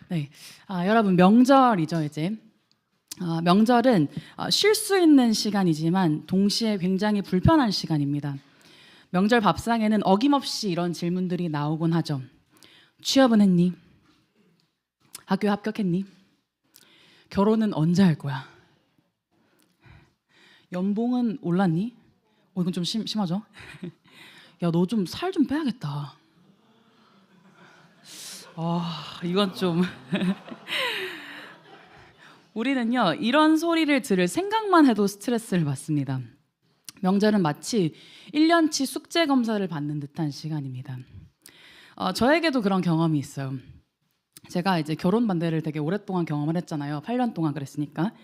네, 여러분 명절이죠 이제. 명절은 쉴 수 있는 시간이지만 동시에 굉장히 불편한 시간입니다. 명절 밥상에는 어김없이 이런 질문들이 나오곤 하죠. 취업은 했니? 학교 합격했니? 결혼은 언제 할 거야? 연봉은 올랐니? 이건 좀 심하죠? 야, 너 좀 살 좀 빼야겠다. 이건 좀 우리는요 이런 소리를 들을 생각만 해도 스트레스를 받습니다. 명절은 마치 1년치 숙제 검사를 받는 듯한 시간입니다. 저에게도 그런 경험이 있어요. 제가 이제 결혼 반대를 되게 오랫동안 경험을 했잖아요. 8년 동안 그랬으니까.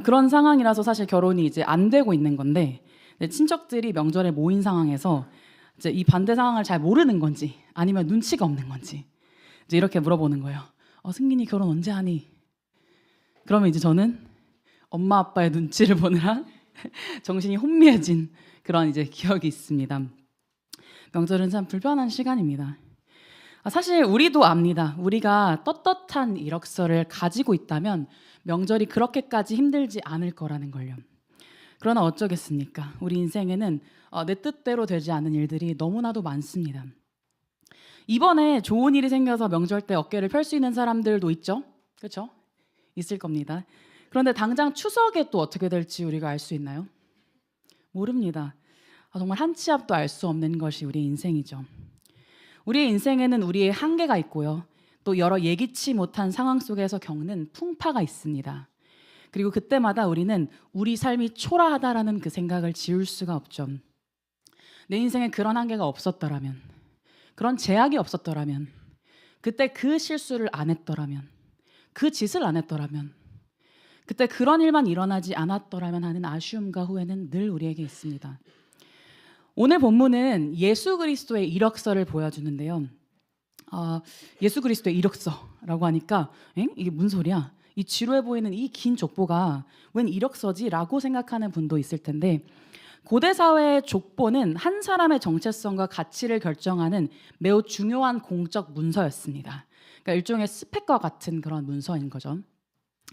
그런 상황이라서 사실 결혼이 이제 안 되고 있는 건데, 친척들이 명절에 모인 상황에서 이제 이 반대 상황을 잘 모르는 건지 아니면 눈치가 없는 건지 이제 이렇게 물어보는 거예요. 승민이 결혼 언제 하니? 그러면 이제 저는 엄마 아빠의 눈치를 보느라 정신이 혼미해진 그런 이제 기억이 있습니다. 명절은 참 불편한 시간입니다. 사실 우리도 압니다. 우리가 떳떳한 이력서를 가지고 있다면 명절이 그렇게까지 힘들지 않을 거라는 걸요. 그러나 어쩌겠습니까? 우리 인생에는 내 뜻대로 되지 않는 일들이 너무나도 많습니다. 이번에 좋은 일이 생겨서 명절 때 어깨를 펼 수 있는 사람들도 있죠? 그렇죠? 있을 겁니다. 그런데 당장 추석에 또 어떻게 될지 우리가 알 수 있나요? 모릅니다. 정말 한 치 앞도 알 수 없는 것이 우리의 인생이죠. 우리의 인생에는 우리의 한계가 있고요. 또 여러 예기치 못한 상황 속에서 겪는 풍파가 있습니다. 그리고 그때마다 우리는 우리 삶이 초라하다라는 그 생각을 지울 수가 없죠. 내 인생에 그런 한계가 없었더라면, 그런 제약이 없었더라면, 그때 그 실수를 안 했더라면, 그 짓을 안 했더라면, 그때 그런 일만 일어나지 않았더라면 하는 아쉬움과 후회는 늘 우리에게 있습니다. 오늘 본문은 예수 그리스도의 이력서를 보여주는데요. 예수 그리스도의 이력서라고 하니까 이게 무슨 소리야? 이 지루해 보이는 이 긴 족보가 웬 이력서지? 라고 생각하는 분도 있을 텐데, 고대 사회의 족보는 한 사람의 정체성과 가치를 결정하는 매우 중요한 공적 문서였습니다. 그러니까 일종의 스펙과 같은 그런 문서인 거죠.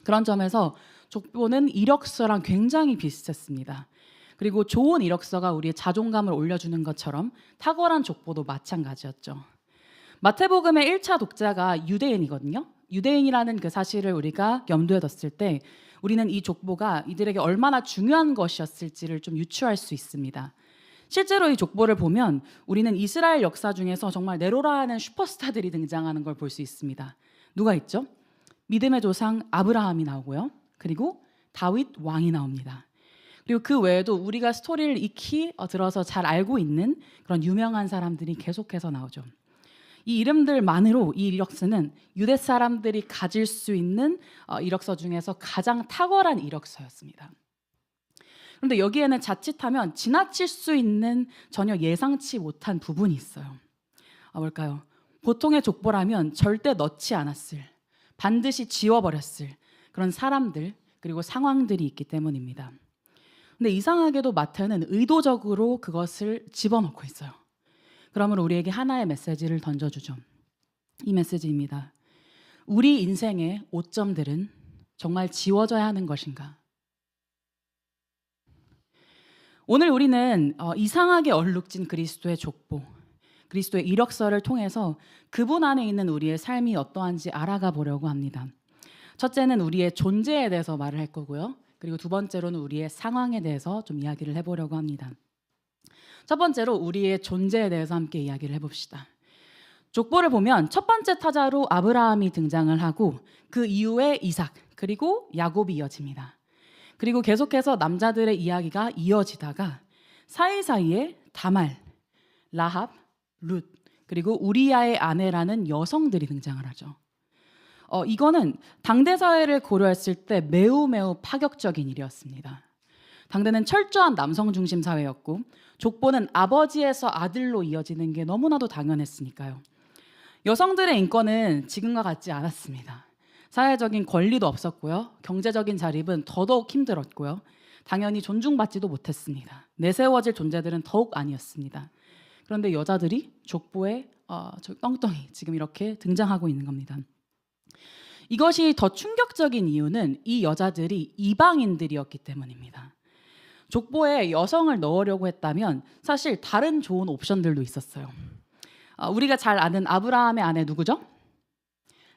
그런 점에서 족보는 이력서랑 굉장히 비슷했습니다. 그리고 좋은 이력서가 우리의 자존감을 올려주는 것처럼 탁월한 족보도 마찬가지였죠. 마태복음의 1차 독자가 유대인이거든요. 유대인이라는 그 사실을 우리가 염두에 뒀을 때 우리는 이 족보가 이들에게 얼마나 중요한 것이었을지를 좀 유추할 수 있습니다. 실제로 이 족보를 보면 우리는 이스라엘 역사 중에서 정말 네로라 하는 슈퍼스타들이 등장하는 걸 볼 수 있습니다. 누가 있죠? 믿음의 조상 아브라함이 나오고요. 그리고 다윗 왕이 나옵니다. 그리고 그 외에도 우리가 스토리를 익히 들어서 잘 알고 있는 그런 유명한 사람들이 계속해서 나오죠. 이 이름들만으로 이 이력서는 유대 사람들이 가질 수 있는 이력서 중에서 가장 탁월한 이력서였습니다. 그런데 여기에는 자칫하면 지나칠 수 있는 전혀 예상치 못한 부분이 있어요. 뭘까요? 보통의 족보라면 절대 넣지 않았을, 반드시 지워버렸을 그런 사람들 그리고 상황들이 있기 때문입니다. 근데 이상하게도 마태는 의도적으로 그것을 집어넣고 있어요. 그러므로 우리에게 하나의 메시지를 던져주죠. 이 메시지입니다. 우리 인생의 오점들은 정말 지워져야 하는 것인가? 오늘 우리는 이상하게 얼룩진 그리스도의 족보, 그리스도의 이력서를 통해서 그분 안에 있는 우리의 삶이 어떠한지 알아가 보려고 합니다. 첫째는 우리의 존재에 대해서 말을 할 거고요. 그리고 두 번째로는 우리의 상황에 대해서 좀 이야기를 해보려고 합니다. 첫 번째로 우리의 존재에 대해서 함께 이야기를 해봅시다. 족보를 보면 첫 번째 타자로 아브라함이 등장을 하고 그 이후에 이삭 그리고 야곱이 이어집니다. 그리고 계속해서 남자들의 이야기가 이어지다가 사이사이에 다말, 라합, 룻 그리고 우리야의 아내라는 여성들이 등장을 하죠. 이거는 당대 사회를 고려했을 때 매우 파격적인 일이었습니다. 당대는 철저한 남성 중심 사회였고 족보는 아버지에서 아들로 이어지는 게 너무나도 당연했으니까요. 여성들의 인권은 지금과 같지 않았습니다. 사회적인 권리도 없었고요. 경제적인 자립은 더더욱 힘들었고요. 당연히 존중받지도 못했습니다. 내세워질 존재들은 더욱 아니었습니다. 그런데 여자들이 족보에 덩덩이 지금 이렇게 등장하고 있는 겁니다. 이것이 더 충격적인 이유는 이 여자들이 이방인들이었기 때문입니다. 족보에 여성을 넣으려고 했다면 사실 다른 좋은 옵션들도 있었어요. 우리가 잘 아는 아브라함의 아내 누구죠?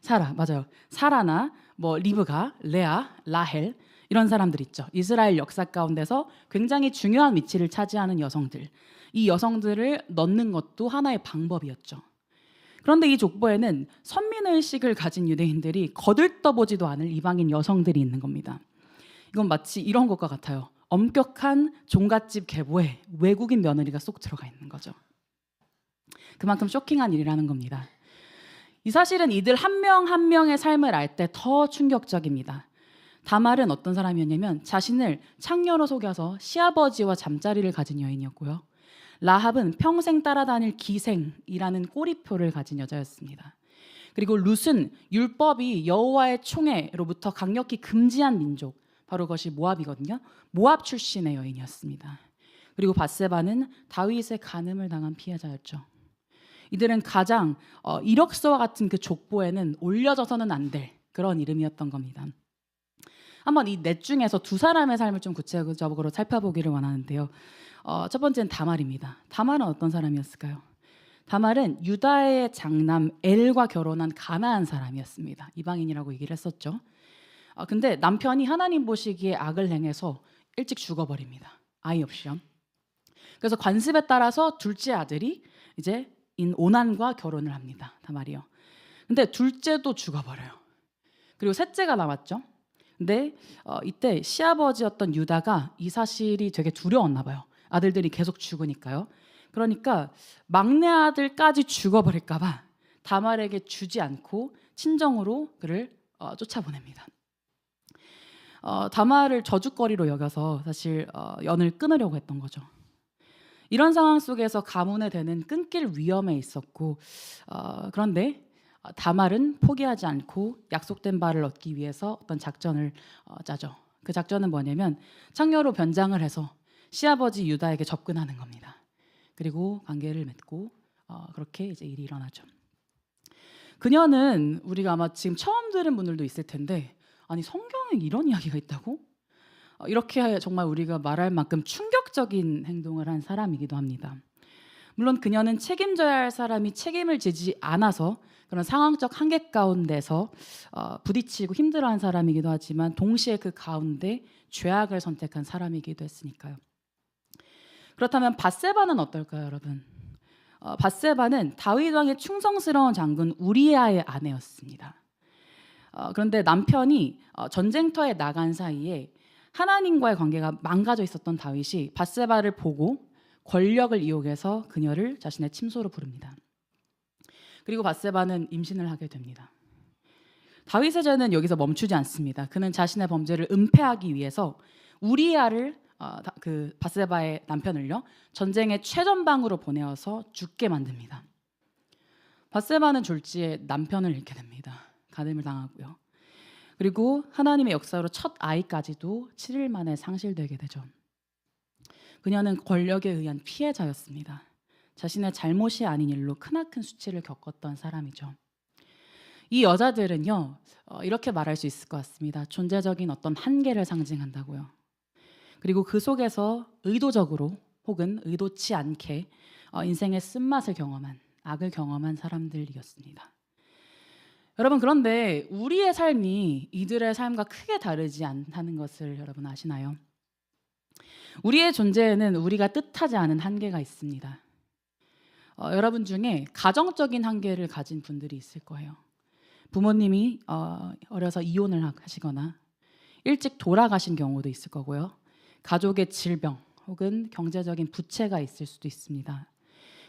사라, 맞아요. 사라나 뭐 리브가, 레아, 라헬 이런 사람들 있죠. 이스라엘 역사 가운데서 굉장히 중요한 위치를 차지하는 여성들. 이 여성들을 넣는 것도 하나의 방법이었죠. 그런데 이 족보에는 선민의식을 가진 유대인들이 거들떠보지도 않을 이방인 여성들이 있는 겁니다. 이건 마치 이런 것과 같아요. 엄격한 종갓집 계보에 외국인 며느리가 쏙 들어가 있는 거죠. 그만큼 쇼킹한 일이라는 겁니다. 이 사실은 이들 한 명 한 명의 삶을 알 때 더 충격적입니다. 다말은 어떤 사람이었냐면 자신을 창녀로 속여서 시아버지와 잠자리를 가진 여인이었고요. 라합은 평생 따라다닐 기생이라는 꼬리표를 가진 여자였습니다. 그리고 룻은 율법이 여호와의 총애로부터 강력히 금지한 민족, 바로 그것이 모압이거든요. 모압 출신의 여인이었습니다. 그리고 밧세바는 다윗의 간음을 당한 피해자였죠. 이들은 가장 이력서와 같은 그 족보에는 올려져서는 안 될 그런 이름이었던 겁니다. 한번 이 넷 중에서 두 사람의 삶을 좀 구체적으로 살펴보기를 원하는데요. 첫 번째는 다말입니다. 다말은 어떤 사람이었을까요? 다말은 유다의 장남 엘과 결혼한 가나안 사람이었습니다. 이방인이라고 얘기를 했었죠. 근데 남편이 하나님 보시기에 악을 행해서 일찍 죽어버립니다. 아이 없이요. 그래서 관습에 따라서 둘째 아들이 이제 오난과 결혼을 합니다. 다말이요. 근데 둘째도 죽어버려요. 그리고 셋째가 남았죠. 근데 이때 시아버지였던 유다가 이 사실이 되게 두려웠나 봐요. 아들들이 계속 죽으니까요. 그러니까 막내 아들까지 죽어버릴까 봐 다말에게 주지 않고 친정으로 그를 쫓아보냅니다. 다말을 저주거리로 여겨서 사실 연을 끊으려고 했던 거죠. 이런 상황 속에서 가문의 대는 끊길 위험에 있었고 그런데 다말은 포기하지 않고 약속된 바를 얻기 위해서 어떤 작전을 짜죠. 그 작전은 뭐냐면 창녀로 변장을 해서 시아버지 유다에게 접근하는 겁니다. 그리고 관계를 맺고 그렇게 이제 일이 일어나죠. 그녀는 우리가 아마 지금 처음 들은 분들도 있을 텐데 아니 성경에 이런 이야기가 있다고? 이렇게 정말 우리가 말할 만큼 충격적인 행동을 한 사람이기도 합니다. 물론 그녀는 책임져야 할 사람이 책임을 지지 않아서 그런 상황적 한계 가운데서 부딪히고 힘들어한 사람이기도 하지만 동시에 그 가운데 죄악을 선택한 사람이기도 했으니까요. 그렇다면 밧세바는 어떨까요, 여러분? 밧세바는 다윗 왕의 충성스러운 장군 우리아의 아내였습니다. 그런데 남편이 전쟁터에 나간 사이에 하나님과의 관계가 망가져 있었던 다윗이 밧세바를 보고 권력을 이용해서 그녀를 자신의 침소로 부릅니다. 그리고 밧세바는 임신을 하게 됩니다. 다윗의 죄는 여기서 멈추지 않습니다. 그는 자신의 범죄를 은폐하기 위해서 우리아를 그 밧세바의 남편을요 전쟁의 최전방으로 보내어서 죽게 만듭니다. 밧세바는 졸지에 남편을 잃게 됩니다. 간음을 당하고요. 그리고 하나님의 역사로 첫 아이까지도 7일 만에 상실되게 되죠. 그녀는 권력에 의한 피해자였습니다. 자신의 잘못이 아닌 일로 크나큰 수치를 겪었던 사람이죠. 이 여자들은요 이렇게 말할 수 있을 것 같습니다. 존재적인 어떤 한계를 상징한다고요. 그리고 그 속에서 의도적으로 혹은 의도치 않게 인생의 쓴맛을 경험한 악을 경험한 사람들이었습니다. 여러분 그런데 우리의 삶이 이들의 삶과 크게 다르지 않다는 것을 여러분 아시나요? 우리의 존재에는 우리가 뜻하지 않은 한계가 있습니다. 여러분 중에 가정적인 한계를 가진 분들이 있을 거예요. 부모님이 어려서 이혼을 하시거나 일찍 돌아가신 경우도 있을 거고요. 가족의 질병 혹은 경제적인 부채가 있을 수도 있습니다.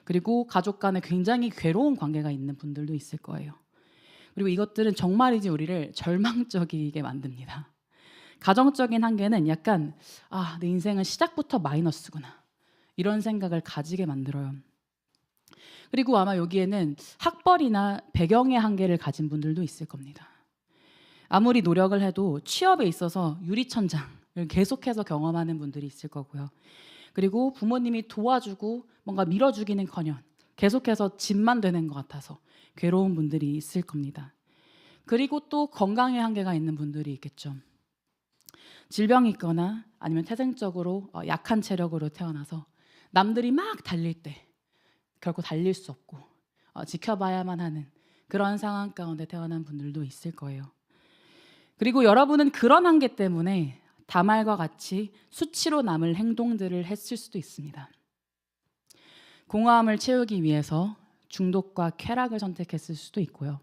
그리고 가족 간에 굉장히 괴로운 관계가 있는 분들도 있을 거예요. 그리고 이것들은 정말이지 우리를 절망적이게 만듭니다. 가정적인 한계는 약간 내 인생은 시작부터 마이너스구나 이런 생각을 가지게 만들어요. 그리고 아마 여기에는 학벌이나 배경의 한계를 가진 분들도 있을 겁니다. 아무리 노력을 해도 취업에 있어서 유리천장을 계속해서 경험하는 분들이 있을 거고요. 그리고 부모님이 도와주고 뭔가 밀어주기는커녕 계속해서 짐만 되는 것 같아서 괴로운 분들이 있을 겁니다. 그리고 또 건강에 한계가 있는 분들이 있겠죠. 질병이 있거나 아니면 태생적으로 약한 체력으로 태어나서 남들이 막 달릴 때 결코 달릴 수 없고 지켜봐야만 하는 그런 상황 가운데 태어난 분들도 있을 거예요. 그리고 여러분은 그런 한계 때문에 다말과 같이 수치로 남을 행동들을 했을 수도 있습니다. 공허함을 채우기 위해서 중독과 쾌락을 선택했을 수도 있고요.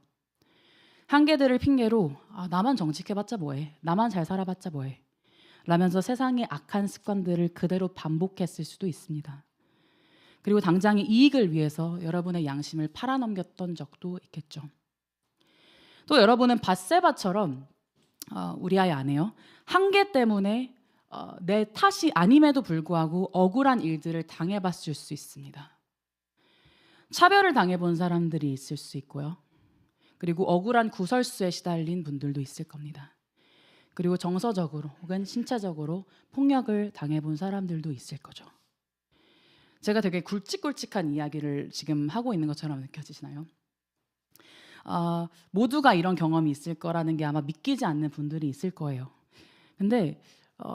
한계들을 핑계로 나만 정직해봤자 뭐해, 나만 잘 살아봤자 뭐해 라면서 세상의 악한 습관들을 그대로 반복했을 수도 있습니다. 그리고 당장의 이익을 위해서 여러분의 양심을 팔아넘겼던 적도 있겠죠. 또 여러분은 밧세바처럼 우리아의 아내요, 한계 때문에 내 탓이 아님에도 불구하고 억울한 일들을 당해봤을 수 있습니다. 차별을 당해본 사람들이 있을 수 있고요. 그리고 억울한 구설수에 시달린 분들도 있을 겁니다. 그리고 정서적으로 혹은 신체적으로 폭력을 당해본 사람들도 있을 거죠. 제가 되게 굵직굵직한 이야기를 지금 하고 있는 것처럼 느껴지시나요? 모두가 이런 경험이 있을 거라는 게 아마 믿기지 않는 분들이 있을 거예요. 근데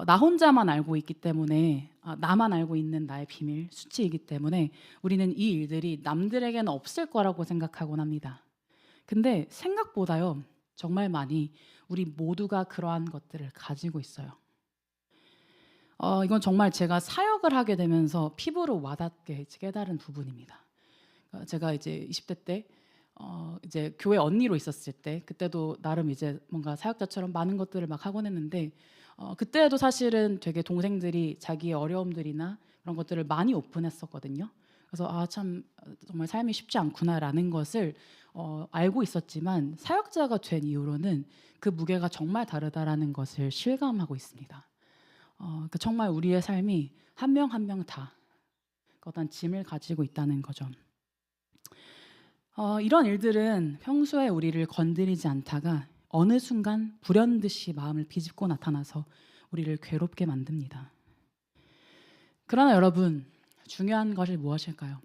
나 혼자만 알고 있기 때문에 나만 알고 있는 나의 비밀, 수치이기 때문에 우리는 이 일들이 남들에게는 없을 거라고 생각하곤 합니다. 근데 생각보다요, 정말 많이 우리 모두가 그러한 것들을 가지고 있어요. 이건 정말 제가 사역을 하게 되면서 피부로 와닿게 깨달은 부분입니다. 제가 이제 20대 때 이제 교회 언니로 있었을 때, 그때도 나름 이제 뭔가 사역자처럼 많은 것들을 막 하곤 했는데 그때도 사실은 되게 동생들이 자기의 어려움들이나 그런 것들을 많이 오픈했었거든요. 그래서 참 정말 삶이 쉽지 않구나라는 것을 알고 있었지만 사역자가 된 이후로는 그 무게가 정말 다르다라는 것을 실감하고 있습니다. 정말 우리의 삶이 한 명 한 명 다 어떤 짐을 가지고 있다는 거죠. 이런 일들은 평소에 우리를 건드리지 않다가 어느 순간 불현듯이 마음을 비집고 나타나서 우리를 괴롭게 만듭니다. 그러나 여러분, 중요한 것이 무엇일까요?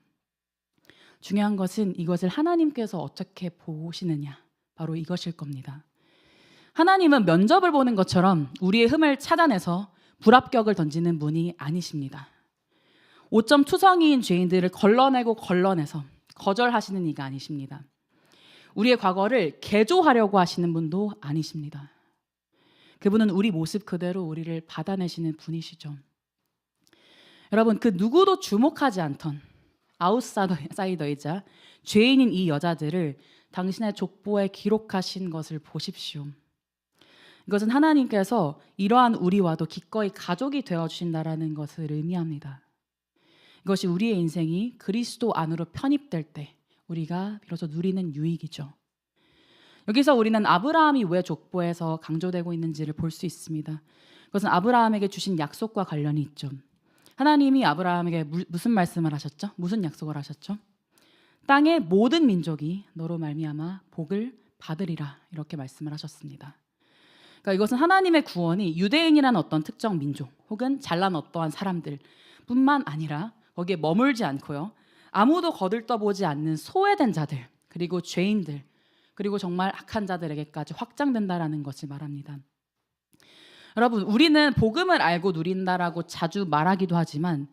중요한 것은 이것을 하나님께서 어떻게 보시느냐, 바로 이것일 겁니다. 하나님은 면접을 보는 것처럼 우리의 흠을 찾아내서 불합격을 던지는 분이 아니십니다. 5점 투성이인 죄인들을 걸러내서 거절하시는 이가 아니십니다. 우리의 과거를 개조하려고 하시는 분도 아니십니다. 그분은 우리 모습 그대로 우리를 받아내시는 분이시죠. 여러분, 그 누구도 주목하지 않던 아웃사이더이자 죄인인 이 여자들을 당신의 족보에 기록하신 것을 보십시오. 이것은 하나님께서 이러한 우리와도 기꺼이 가족이 되어주신다라는 것을 의미합니다. 이것이 우리의 인생이 그리스도 안으로 편입될 때 우리가 비로소 누리는 유익이죠. 여기서 우리는 아브라함이 왜 족보에서 강조되고 있는지를 볼 수 있습니다. 그것은 아브라함에게 주신 약속과 관련이 있죠. 하나님이 아브라함에게 무슨 말씀을 하셨죠? 무슨 약속을 하셨죠? 땅의 모든 민족이 너로 말미암아 복을 받으리라, 이렇게 말씀을 하셨습니다. 그러니까 이것은 하나님의 구원이 유대인이라는 어떤 특정 민족 혹은 잘난 어떠한 사람들 뿐만 아니라 거기에 머물지 않고요, 아무도 거들떠보지 않는 소외된 자들, 그리고 죄인들, 그리고 정말 악한 자들에게까지 확장된다라는 것을 말합니다. 여러분, 우리는 복음을 알고 누린다라고 자주 말하기도 하지만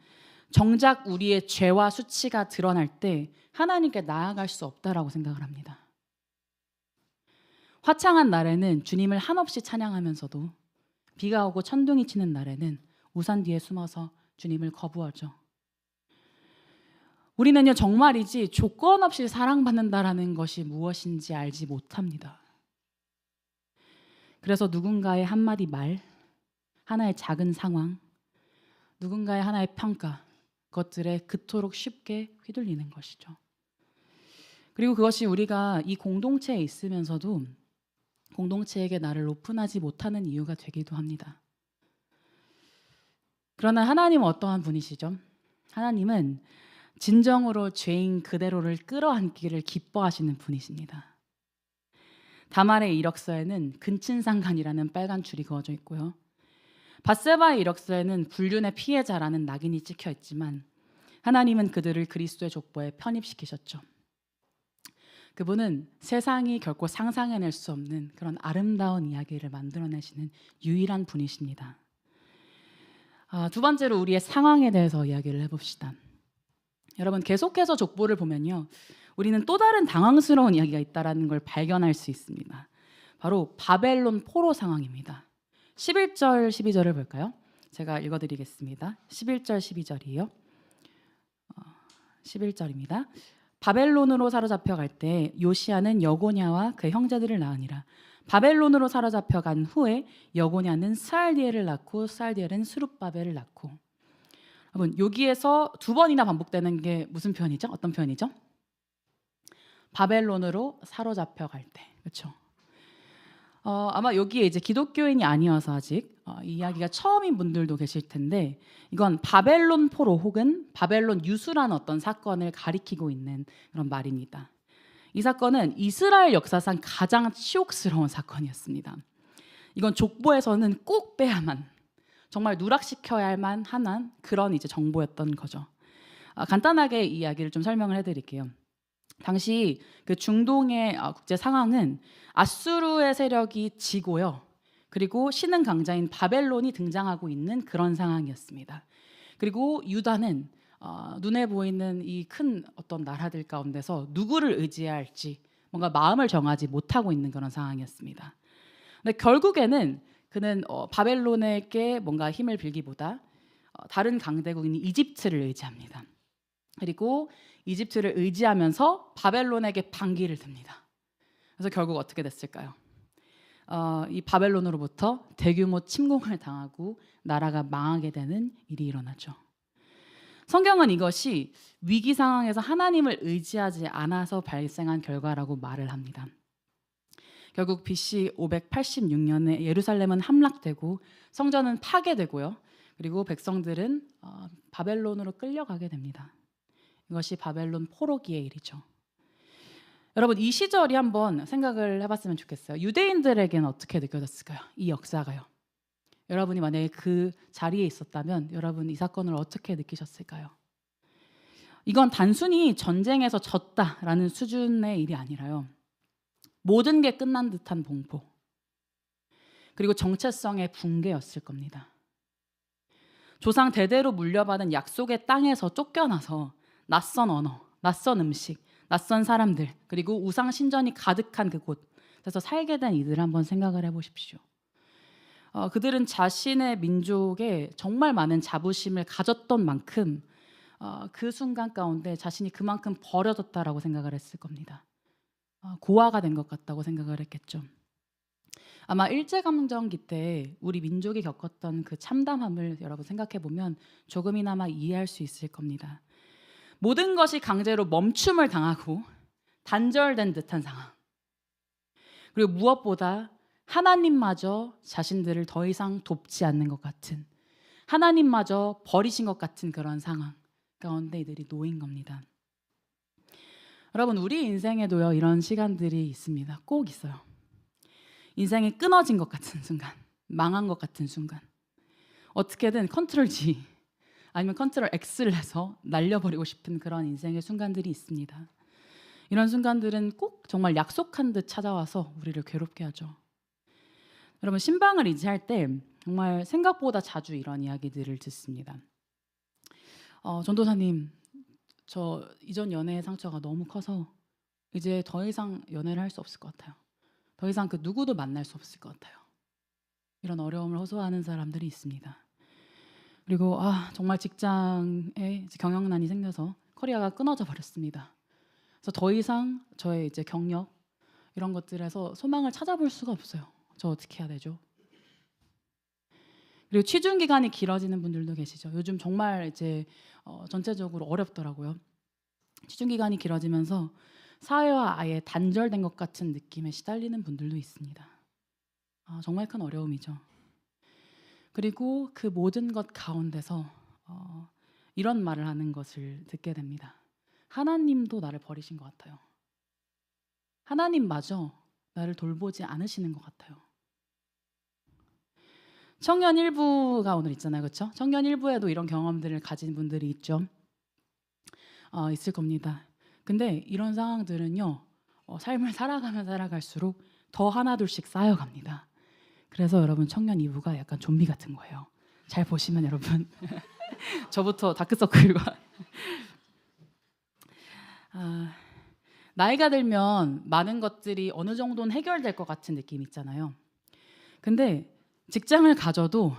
정작 우리의 죄와 수치가 드러날 때 하나님께 나아갈 수 없다라고 생각을 합니다. 화창한 날에는 주님을 한없이 찬양하면서도 비가 오고 천둥이 치는 날에는 우산 뒤에 숨어서 주님을 거부하죠. 우리는요, 정말이지 조건 없이 사랑받는다라는 것이 무엇인지 알지 못합니다. 그래서 누군가의 한마디 말, 하나의 작은 상황, 누군가의 하나의 평가, 그것들에 그토록 쉽게 휘둘리는 것이죠. 그리고 그것이 우리가 이 공동체에 있으면서도 공동체에게 나를 오픈하지 못하는 이유가 되기도 합니다. 그러나 하나님은 어떠한 분이시죠? 하나님은 진정으로 죄인 그대로를 끌어안기를 기뻐하시는 분이십니다. 다말의 이력서에는 근친상간이라는 빨간 줄이 그어져 있고요, 밧세바의 이력서에는 불륜의 피해자라는 낙인이 찍혀 있지만 하나님은 그들을 그리스도의 족보에 편입시키셨죠. 그분은 세상이 결코 상상해낼 수 없는 그런 아름다운 이야기를 만들어내시는 유일한 분이십니다. 두 번째로 우리의 상황에 대해서 이야기를 해봅시다. 여러분, 계속해서 족보를 보면요, 우리는 또 다른 당황스러운 이야기가 있다는 걸 발견할 수 있습니다. 바로 바벨론 포로 상황입니다. 11절 12절을 볼까요? 제가 읽어드리겠습니다. 11절 12절이에요. 11절입니다. 바벨론으로 사로잡혀갈 때 요시야는 여고냐와 그 형제들을 낳으니라. 바벨론으로 사로잡혀간 후에 여고냐는 스알디엘을 낳고 스알디엘은 스룹바벨을 낳고. 여러분, 여기에서 두 번이나 반복되는 게 무슨 표현이죠? 어떤 표현이죠? 바벨론으로 사로잡혀갈 때. 그렇죠? 아마 여기에 이제 기독교인이 아니어서 아직 이 이야기가 처음인 분들도 계실 텐데, 이건 바벨론 포로 혹은 바벨론 유수라는 어떤 사건을 가리키고 있는 그런 말입니다. 이 사건은 이스라엘 역사상 가장 치욕스러운 사건이었습니다. 이건 족보에서는 꼭 빼야만, 정말 누락시켜야 할 만한 그런 이제 정보였던 거죠. 간단하게 이 이야기를 좀 설명을 해드릴게요. 당시 그 중동의 국제 상황은 아수르의 세력이 지고요. 그리고 신흥 강자인 바벨론이 등장하고 있는 그런 상황이었습니다. 그리고 유다는 눈에 보이는 이 큰 어떤 나라들 가운데서 누구를 의지해야 할지 뭔가 마음을 정하지 못하고 있는 그런 상황이었습니다. 근데 결국에는 그는 바벨론에게 뭔가 힘을 빌기보다 다른 강대국인 이집트를 의지합니다. 그리고 이집트를 의지하면서 바벨론에게 반기를 듭니다. 그래서 결국 어떻게 됐을까요? 이 바벨론으로부터 대규모 침공을 당하고 나라가 망하게 되는 일이 일어나죠. 성경은 이것이 위기 상황에서 하나님을 의지하지 않아서 발생한 결과라고 말을 합니다. 결국 BC 586년에 예루살렘은 함락되고 성전은 파괴되고요. 그리고 백성들은 바벨론으로 끌려가게 됩니다. 이것이 바벨론 포로기의 일이죠. 여러분, 이 시절이 한번 생각을 해봤으면 좋겠어요. 유대인들에게는 어떻게 느껴졌을까요? 이 역사가요. 여러분이 만약에 그 자리에 있었다면 여러분 이 사건을 어떻게 느끼셨을까요? 이건 단순히 전쟁에서 졌다라는 수준의 일이 아니라요, 모든 게 끝난 듯한 공포, 그리고 정체성의 붕괴였을 겁니다. 조상 대대로 물려받은 약속의 땅에서 쫓겨나서 낯선 언어, 낯선 음식, 낯선 사람들, 그리고 우상 신전이 가득한 그곳에서 살게 된 이들을 한번 생각을 해보십시오. 그들은 자신의 민족에 정말 많은 자부심을 가졌던 만큼 그 순간 가운데 자신이 그만큼 버려졌다라고 생각을 했을 겁니다. 고아가 된 것 같다고 생각을 했겠죠. 아마 일제감정기 때 우리 민족이 겪었던 그 참담함을 여러분 생각해 보면 조금이나마 이해할 수 있을 겁니다. 모든 것이 강제로 멈춤을 당하고 단절된 듯한 상황. 그리고 무엇보다 하나님마저 자신들을 더 이상 돕지 않는 것 같은, 하나님마저 버리신 것 같은 그런 상황 가운데 이들이 놓인 겁니다. 여러분, 우리 인생에도요 이런 시간들이 있습니다. 꼭 있어요. 인생이 끊어진 것 같은 순간, 망한 것 같은 순간, 어떻게든 컨트롤 G 아니면 컨트롤 X를 해서 날려버리고 싶은 그런 인생의 순간들이 있습니다. 이런 순간들은 꼭 정말 약속한 듯 찾아와서 우리를 괴롭게 하죠. 여러분, 신방을 이지할 때 정말 생각보다 자주 이런 이야기들을 듣습니다. 전도사님, 저 이전 연애의 상처가 너무 커서 이제 더 이상 연애를 할 수 없을 것 같아요. 더 이상 그 누구도 만날 수 없을 것 같아요. 이런 어려움을 호소하는 사람들이 있습니다. 그리고 정말 직장에 경영난이 생겨서 커리어가 끊어져 버렸습니다. 그래서 더 이상 저의 이제 경력 이런 것들에서 소망을 찾아볼 수가 없어요. 저 어떻게 해야 되죠? 그리고 취준 기간이 길어지는 분들도 계시죠. 요즘 정말 이제 전체적으로 어렵더라고요. 취준 기간이 길어지면서 사회와 아예 단절된 것 같은 느낌에 시달리는 분들도 있습니다. 정말 큰 어려움이죠. 그리고 그 모든 것 가운데서 이런 말을 하는 것을 듣게 됩니다. 하나님도 나를 버리신 것 같아요. 하나님마저 나를 돌보지 않으시는 것 같아요. 청년 일부가 오늘 있잖아요, 그렇죠? 청년 일부에도 이런 경험들을 가진 분들이 있죠. 있을 겁니다. 근데 이런 상황들은요, 삶을 살아가면 살아갈수록 더 하나둘씩 쌓여갑니다. 그래서 여러분 청년 2부가 약간 좀비 같은 거예요. 잘 보시면 여러분 저부터 다크서클과 나이가 들면 많은 것들이 어느 정도는 해결될 것 같은 느낌 있잖아요. 근데 직장을 가져도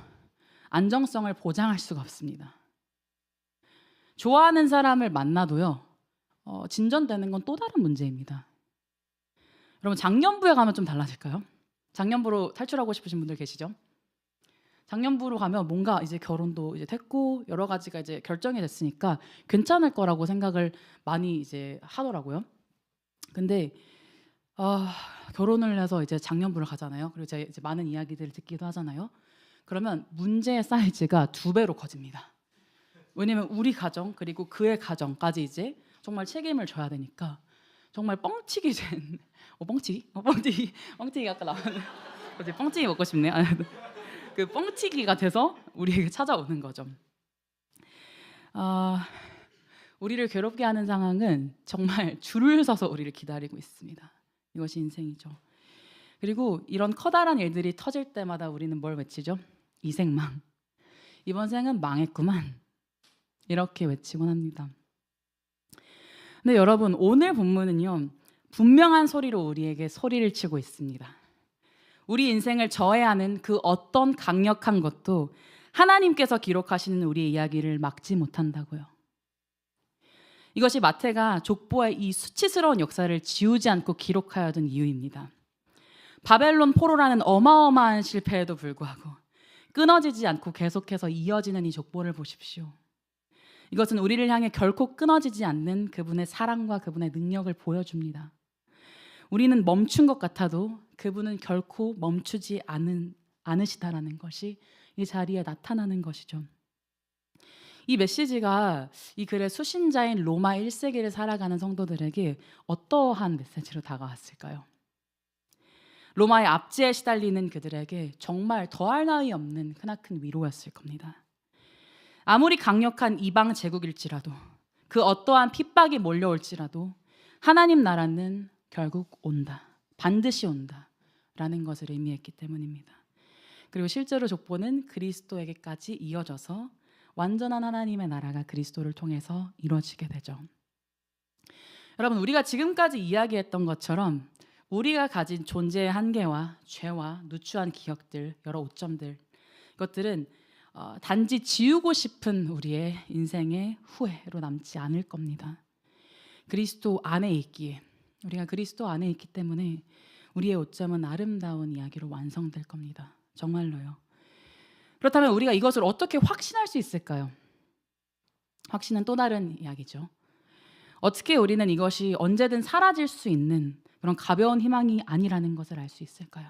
안정성을 보장할 수가 없습니다. 좋아하는 사람을 만나도요, 진전되는 건 또 다른 문제입니다. 여러분 작년부에 가면 좀 달라질까요? 작년부로 탈출하고 싶으신 분들 계시죠? 작년부로 가면 뭔가 이제 결혼도 이제 됐고 여러 가지가 이제 결정이 됐으니까 괜찮을 거라고 생각을 많이 이제 하더라고요. 근데 결혼을 해서 이제 작년부를 가잖아요. 그리고 제가 이제 많은 이야기들을 듣기도 하잖아요. 그러면 문제의 사이즈가 2배로 커집니다. 왜냐면 우리 가정 그리고 그의 가정까지 이제 정말 책임을 져야 되니까 정말 뻥치기 된 뻥치기 아까 나왔는데 어제 뻥치기 먹고 싶네요. 그 뻥치기가 돼서 우리에게 찾아오는 거죠. 우리를 괴롭게 하는 상황은 정말 줄을 서서 우리를 기다리고 있습니다. 이것이 인생이죠. 그리고 이런 커다란 일들이 터질 때마다 우리는 뭘 외치죠? 이생망. 이번 생은 망했구만. 이렇게 외치곤 합니다. 근데 여러분 오늘 본문은요, 분명한 소리로 우리에게 소리를 치고 있습니다. 우리 인생을 저해하는 그 어떤 강력한 것도 하나님께서 기록하시는 우리의 이야기를 막지 못한다고요. 이것이 마태가 족보의 이 수치스러운 역사를 지우지 않고 기록하여 둔 이유입니다. 바벨론 포로라는 어마어마한 실패에도 불구하고 끊어지지 않고 계속해서 이어지는 이 족보를 보십시오. 이것은 우리를 향해 결코 끊어지지 않는 그분의 사랑과 그분의 능력을 보여줍니다. 우리는 멈춘 것 같아도 그분은 결코 멈추지 않으시다라는 것이 이 자리에 나타나는 것이죠. 이 메시지가 이 글의 수신자인 로마 1세기를 살아가는 성도들에게 어떠한 메시지로 다가왔을까요? 로마의 압제에 시달리는 그들에게 정말 더할 나위 없는 크나큰 위로였을 겁니다. 아무리 강력한 이방 제국일지라도 그 어떠한 핍박이 몰려올지라도 하나님 나라는 결국 온다. 반드시 온다. 라는 것을 의미했기 때문입니다. 그리고 실제로 족보는 그리스도에게까지 이어져서 완전한 하나님의 나라가 그리스도를 통해서 이루어지게 되죠. 여러분 우리가 지금까지 이야기했던 것처럼 우리가 가진 존재의 한계와 죄와 누추한 기억들, 여러 오점들, 이것들은 단지 지우고 싶은 우리의 인생의 후회로 남지 않을 겁니다. 그리스도 안에 있기에, 우리가 그리스도 안에 있기 때문에 우리의 오점은 아름다운 이야기로 완성될 겁니다. 정말로요. 그렇다면 우리가 이것을 어떻게 확신할 수 있을까요? 확신은 또 다른 이야기죠. 어떻게 우리는 이것이 언제든 사라질 수 있는 그런 가벼운 희망이 아니라는 것을 알 수 있을까요?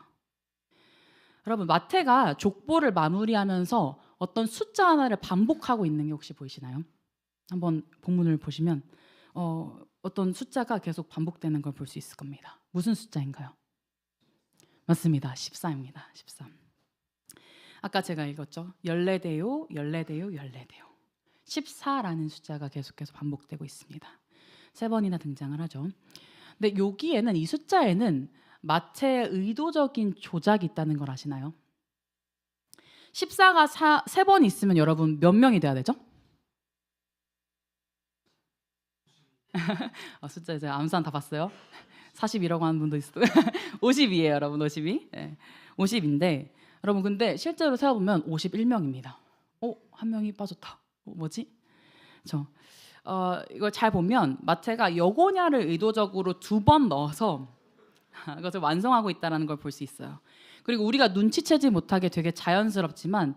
여러분 마태가 족보를 마무리하면서 어떤 숫자 하나를 반복하고 있는 게 혹시 보이시나요? 한번 본문을 보시면 어떤 숫자가 계속 반복되는 걸 볼 수 있을 겁니다. 무슨 숫자인가요? 맞습니다. 14입니다. 14. 아까 제가 읽었죠. 열레대요, 열레대요, 열레대요. 14라는 숫자가 계속해서 반복되고 있습니다. 3번이나 등장을 하죠. 근데 여기에는 이 숫자에는 마태의 의도적인 조작이 있다는 걸 아시나요? 14가 3번 있으면 여러분 몇 명이 돼야 되죠? 숫자 이제 암산 다 봤어요. 42라고 하는 분도 있어요. 52예요, 여러분. 52. 네. 50인데 여러분 근데 실제로 세어보면 51명입니다. 한 명이 빠졌다. 뭐지? 이걸 잘 보면 마태가 여고냐를 의도적으로 2번 넣어서 그것을 완성하고 있다는 걸 볼 수 있어요. 그리고 우리가 눈치채지 못하게 되게 자연스럽지만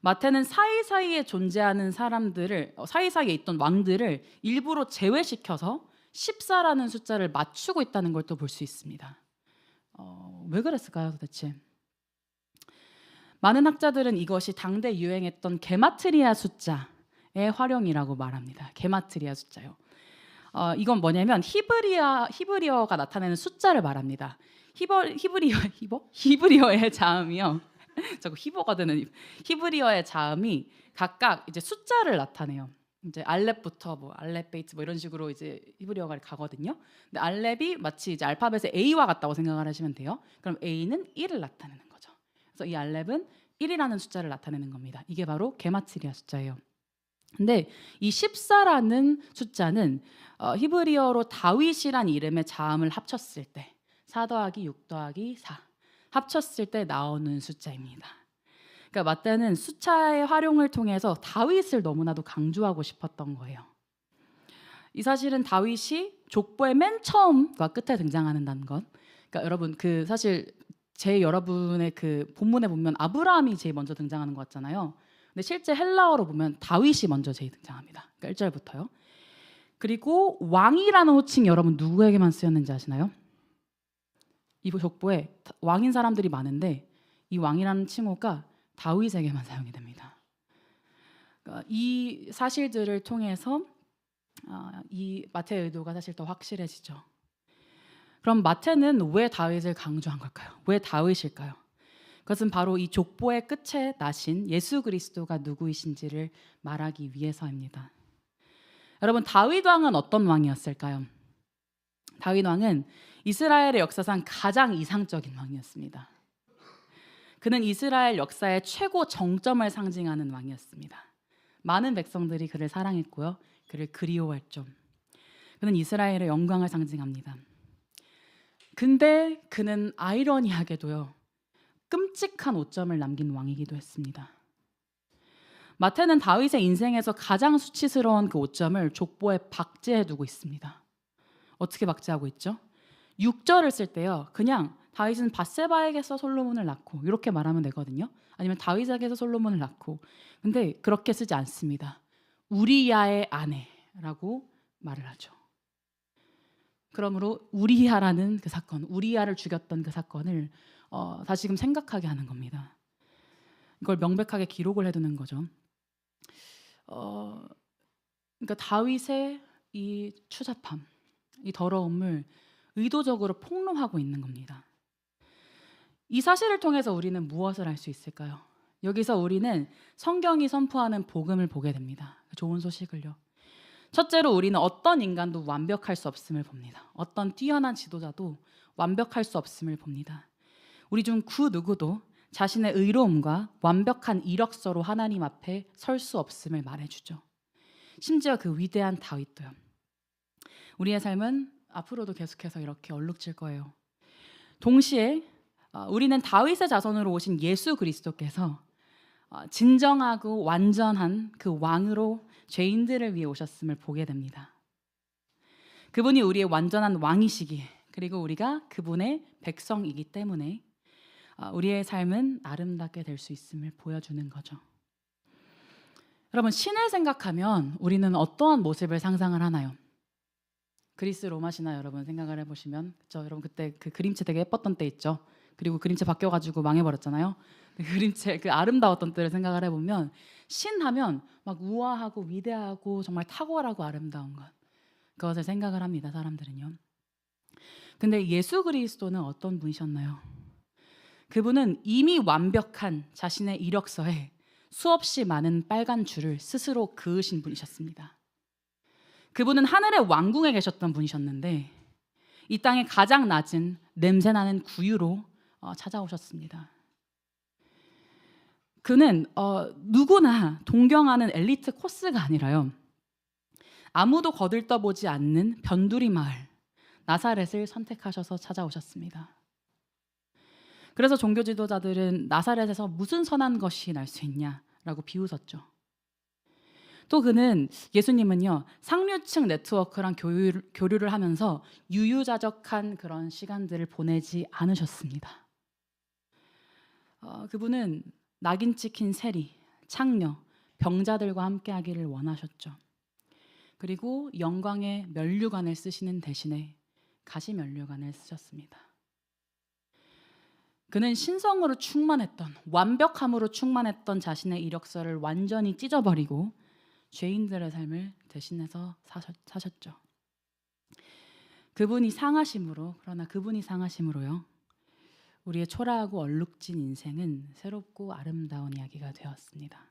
마태는 사이사이에 존재하는 사람들을, 사이사이에 있던 왕들을 일부러 제외시켜서 14라는 숫자를 맞추고 있다는 걸 또 볼 수 있습니다. 왜 그랬을까요 도대체? 많은 학자들은 이것이 당대 유행했던 게마트리아 숫자의 활용이라고 말합니다. 게마트리아 숫자요. 이건 뭐냐면 히브리어가 나타내는 숫자를 말합니다. 히브리어의 자음이요. 자꾸 히버가 되는 히브리어의 자음이 각각 이제 숫자를 나타내요. 이제 알렙부터 뭐 알렙 베이트 뭐 이런 식으로 이제 히브리어가 가거든요. 근데 알렙이 마치 이제 알파벳의 A와 같다고 생각을 하시면 돼요. 그럼 A는 1을 나타내는 거죠. 그래서 이 알렙은 1이라는 숫자를 나타내는 겁니다. 이게 바로 게마트리아 숫자예요. 근데 이 14라는 숫자는 히브리어로 다윗이란 이름의 자음을 합쳤을 때 4 더하기 6 더하기 4 합쳤을 때 나오는 숫자입니다. 그러니까 마태는 숫자의 활용을 통해서 다윗을 너무나도 강조하고 싶었던 거예요. 이 사실은 다윗이 족보의 맨 처음과 끝에 등장하는다는 것. 그러니까 여러분 그 사실 여러분의 그 본문에 보면 아브라함이 제일 먼저 등장하는 것 같잖아요. 근데 실제 헬라어로 보면 다윗이 먼저 제일 등장합니다. 그러니까 1절부터요. 그리고 왕이라는 호칭이 여러분 누구에게만 쓰였는지 아시나요? 이 족보에 왕인 사람들이 많은데 이 왕이라는 칭호가 다윗에게만 사용이 됩니다. 이 사실들을 통해서 이 마태의 의도가 사실 더 확실해지죠. 그럼 마태는 왜 다윗을 강조한 걸까요? 왜 다윗일까요? 그것은 바로 이 족보의 끝에 나신 예수 그리스도가 누구이신지를 말하기 위해서입니다. 여러분 다윗 왕은 어떤 왕이었을까요? 다윗 왕은 이스라엘의 역사상 가장 이상적인 왕이었습니다. 그는 이스라엘 역사의 최고 정점을 상징하는 왕이었습니다. 많은 백성들이 그를 사랑했고요. 그를 그리워했죠. 그는 이스라엘의 영광을 상징합니다. 근데 그는 아이러니하게도요. 끔찍한 오점을 남긴 왕이기도 했습니다. 마태는 다윗의 인생에서 가장 수치스러운 그 오점을 족보에 박제해두고 있습니다. 어떻게 박제하고 있죠? 6절을 쓸 때요. 그냥 다윗은 밧세바에게서 솔로몬을 낳고 이렇게 말하면 되거든요. 아니면 다윗에게서 솔로몬을 낳고. 근데 그렇게 쓰지 않습니다. 우리야의 아내라고 말을 하죠. 그러므로 우리야라는 그 사건, 우리야를 죽였던 그 사건을 다시금 생각하게 하는 겁니다. 이걸 명백하게 기록을 해두는 거죠. 그러니까 다윗의 이 추잡함, 이 더러움을 의도적으로 폭로하고 있는 겁니다. 이 사실을 통해서 우리는 무엇을 할 수 있을까요? 여기서 우리는 성경이 선포하는 복음을 보게 됩니다. 좋은 소식을요. 첫째로 우리는 어떤 인간도 완벽할 수 없음을 봅니다. 어떤 뛰어난 지도자도 완벽할 수 없음을 봅니다. 우리 중 그 누구도 자신의 의로움과 완벽한 이력서로 하나님 앞에 설 수 없음을 말해주죠. 심지어 그 위대한 다윗도요. 우리의 삶은 앞으로도 계속해서 이렇게 얼룩질 거예요. 동시에 우리는 다윗의 자손으로 오신 예수 그리스도께서 진정하고 완전한 그 왕으로 죄인들을 위해 오셨음을 보게 됩니다. 그분이 우리의 완전한 왕이시기에 그리고 우리가 그분의 백성이기 때문에 우리의 삶은 아름답게 될 수 있음을 보여주는 거죠. 여러분 신을 생각하면 우리는 어떠한 모습을 상상을 하나요? 그리스 로마 신화 여러분 생각을 해보시면 그렇죠? 여러분 그때 그 그림체 되게 예뻤던 때 있죠. 그리고 그림체 바뀌어가지고 망해버렸잖아요. 그림체 그 아름다웠던 때를 생각을 해보면 신하면 막 우아하고 위대하고 정말 탁월하고 아름다운 것 그것을 생각을 합니다. 사람들은요. 근데 예수 그리스도는 어떤 분이셨나요? 그분은 이미 완벽한 자신의 이력서에 수없이 많은 빨간 줄을 스스로 그으신 분이셨습니다. 그분은 하늘의 왕궁에 계셨던 분이셨는데 이 땅의 가장 낮은 냄새나는 구유로 찾아오셨습니다. 그는 누구나 동경하는 엘리트 코스가 아니라요. 아무도 거들떠보지 않는 변두리 마을 나사렛을 선택하셔서 찾아오셨습니다. 그래서 종교 지도자들은 나사렛에서 무슨 선한 것이 날 수 있냐라고 비웃었죠. 또 그는 예수님은요 상류층 네트워크랑 교류를 하면서 유유자적한 그런 시간들을 보내지 않으셨습니다. 그분은 낙인 찍힌 세리, 창녀, 병자들과 함께하기를 원하셨죠. 그리고 영광의 면류관을 쓰시는 대신에 가시 면류관을 쓰셨습니다. 그는 신성으로 충만했던 완벽함으로 충만했던 자신의 이력서를 완전히 찢어버리고 죄인들의 삶을 대신해서 사셨죠. 그분이 상하심으로요. 우리의 초라하고 얼룩진 인생은 새롭고 아름다운 이야기가 되었습니다.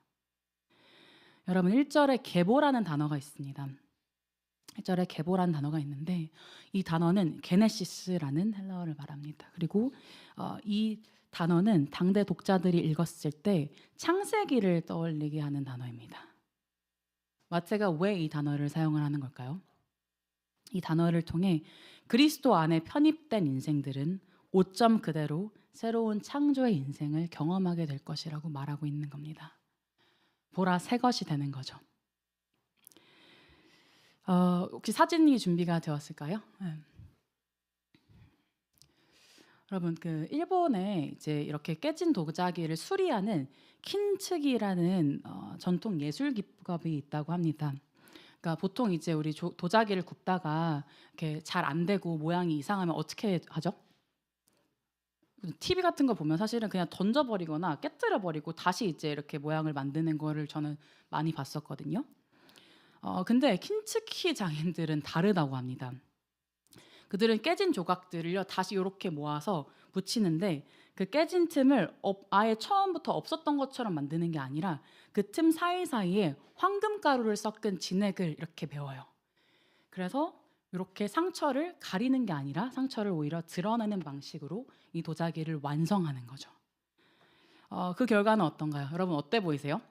여러분 1절에 계보라는 단어가 있습니다. 1절에 계보라는 단어가 있는데 이 단어는 게네시스라는 헬라어를 말합니다. 그리고 이 단어는 당대 독자들이 읽었을 때 창세기를 떠올리게 하는 단어입니다. 마태가 왜 이 단어를 사용을 하는 걸까요? 이 단어를 통해 그리스도 안에 편입된 인생들은 오점 그대로 새로운 창조의 인생을 경험하게 될 것이라고 말하고 있는 겁니다. 보라 새 것이 되는 거죠. 혹시 사진이 준비가 되었을까요? 네. 여러분 그 일본에 이제 이렇게 깨진 도자기를 수리하는 킨츠기라는 전통 예술 기법이 있다고 합니다. 그러니까 보통 이제 우리 도자기를 굽다가 이렇게 잘 안 되고 모양이 이상하면 어떻게 하죠? TV 같은 거 보면 사실은 그냥 던져버리거나 깨뜨려버리고 다시 이제 이렇게 모양을 만드는 거를 저는 많이 봤었거든요. 근데 킨츠키 장인들은 다르다고 합니다. 그들은 깨진 조각들을요 다시 이렇게 모아서 붙이는데 그 깨진 틈을 아예 처음부터 없었던 것처럼 만드는 게 아니라 그 틈 사이사이에 황금가루를 섞은 진액을 이렇게 메워요. 그래서 이렇게 상처를 가리는 게 아니라 상처를 오히려 드러내는 방식으로 이 도자기를 완성하는 거죠. 그 결과는 어떤가요? 여러분 어때 보이세요?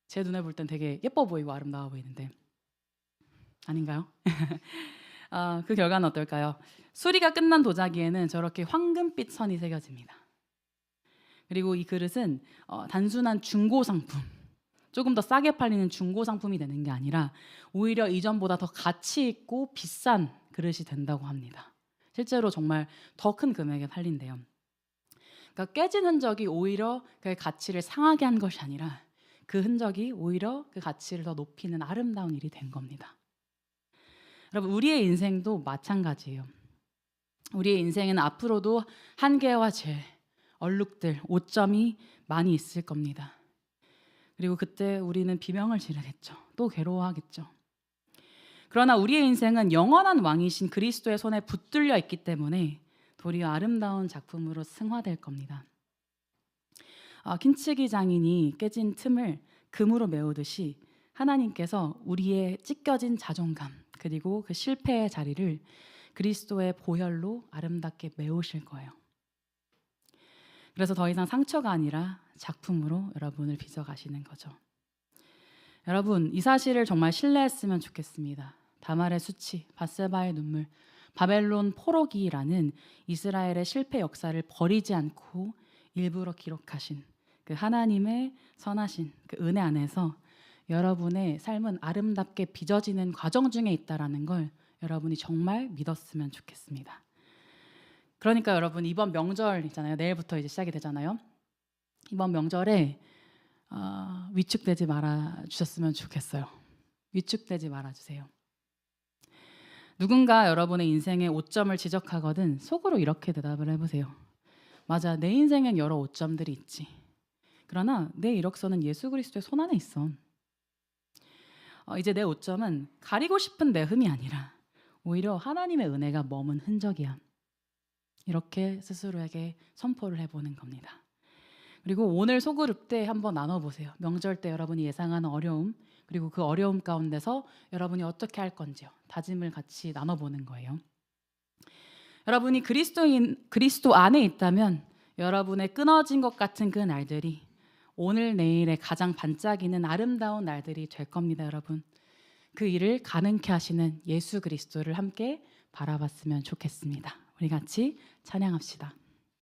제 눈에 볼 땐 되게 예뻐 보이고 아름다워 보이는데 아닌가요? 그 결과는 어떨까요? 수리가 끝난 도자기에는 저렇게 황금빛 선이 새겨집니다. 그리고 이 그릇은 단순한 중고 상품, 조금 더 싸게 팔리는 중고 상품이 되는 게 아니라 오히려 이전보다 더 가치 있고 비싼 그릇이 된다고 합니다. 실제로 정말 더 큰 금액에 팔린대요. 그러니까 깨진 흔적이 오히려 그 가치를 상하게 한 것이 아니라 그 흔적이 오히려 그 가치를 더 높이는 아름다운 일이 된 겁니다. 여러분 우리의 인생도 마찬가지예요. 우리의 인생은 앞으로도 한계와 죄, 얼룩들, 오점이 많이 있을 겁니다. 그리고 그때 우리는 비명을 지르겠죠. 또 괴로워하겠죠. 그러나 우리의 인생은 영원한 왕이신 그리스도의 손에 붙들려 있기 때문에 도리어 아름다운 작품으로 승화될 겁니다. 킨츠기 장인이 깨진 틈을 금으로 메우듯이 하나님께서 우리의 찢겨진 자존감 그리고 그 실패의 자리를 그리스도의 보혈로 아름답게 메우실 거예요. 그래서 더 이상 상처가 아니라 작품으로 여러분을 빚어가시는 거죠. 여러분 이 사실을 정말 신뢰했으면 좋겠습니다. 다말의 수치, 밧세바의 눈물, 바벨론 포로기라는 이스라엘의 실패 역사를 버리지 않고 일부러 기록하신 그 하나님의 선하신 그 은혜 안에서 여러분의 삶은 아름답게 빚어지는 과정 중에 있다라는 걸 여러분이 정말 믿었으면 좋겠습니다. 그러니까 여러분 이번 명절 있잖아요. 내일부터 이제 시작이 되잖아요. 이번 명절에 위축되지 말아 주셨으면 좋겠어요. 위축되지 말아 주세요. 누군가 여러분의 인생의 오점을 지적하거든 속으로 이렇게 대답을 해보세요. 맞아, 내 인생엔 여러 오점들이 있지. 그러나 내 이력서는 예수 그리스도의 손 안에 있어. 이제 내 오점은 가리고 싶은 내 흠이 아니라 오히려 하나님의 은혜가 머문 흔적이야. 이렇게 스스로에게 선포를 해보는 겁니다. 그리고 오늘 소그룹 때 한번 나눠보세요. 명절 때 여러분이 예상하는 어려움 그리고 그 어려움 가운데서 여러분이 어떻게 할 건지요. 다짐을 같이 나눠보는 거예요. 여러분이 그리스도 안에 있다면 여러분의 끊어진 것 같은 그 날들이 오늘 내일의 가장 반짝이는 아름다운 날들이 될 겁니다. 여러분 그 일을 가능케 하시는 예수 그리스도를 함께 바라봤으면 좋겠습니다. 우리 같이 찬양합시다.